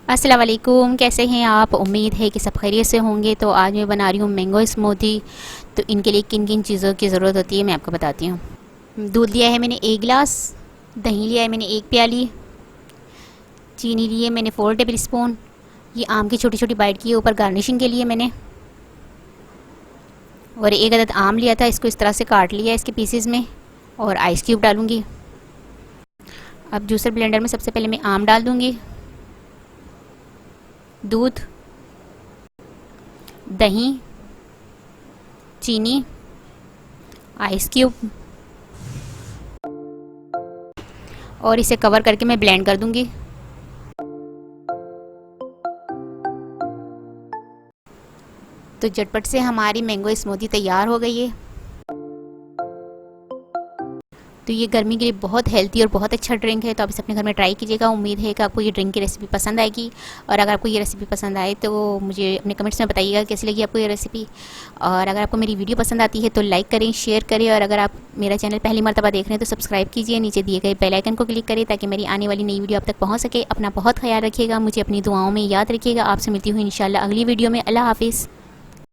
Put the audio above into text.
अस्सलाम वालेकुम, कैसे हैं आप। उम्मीद है कि सब खैरियत से होंगे। तो आज मैं बना रही हूँ मैंगो स्मूदी। तो इनके लिए किन किन चीज़ों की ज़रूरत होती है मैं आपको बताती हूँ। दूध लिया है मैंने 1 गिलास, दही लिया है मैंने 1 प्याली, चीनी ली है मैंने 4 टेबल स्पून। ये आम की छोटी छोटी बाइट की है ऊपर गार्निशिंग के लिए मैंने। और 1 अदद आम लिया था, इसको इस तरह से काट लिया इसके पीसेस में। और आइस क्यूब डालूँगी। अब जूसर ब्लेंडर में सबसे पहले मैं आम डाल दूँगी, दूध, दही, चीनी, आइस क्यूब और इसे कवर करके मैं ब्लेंड कर दूंगी। तो झटपट से हमारी मैंगो स्मूदी तैयार हो गई है। तो ये गर्मी के लिए बहुत हेल्दी और बहुत अच्छा ड्रिंक है। तो आप इसे अपने घर में ट्राई कीजिएगा। उम्मीद है कि आपको ये ड्रिंक की रेसिपी पसंद आएगी। और अगर आपको ये रेसिपी पसंद आए तो मुझे अपने कमेंट्स में बताइएगा कैसी लगी आपको ये रेसिपी। और अगर आपको मेरी वीडियो पसंद आती है तो लाइक करें, शेयर करें। और अगर आप मेरा चैनल पहली मर्तबा देख रहे हैं तो सब्सक्राइब कीजिए, नीचे दिए गए बेल आइकन को क्लिक करें ताकि मेरी आने वाली नई वीडियो आप तक पहुँच सके। अपना बहुत ख्याल रखिएगा, मुझे अपनी दुआओं में याद रखिएगा। आपसे मिलती हूँ इंशाल्लाह अगली वीडियो में। अल्लाह हाफिज़।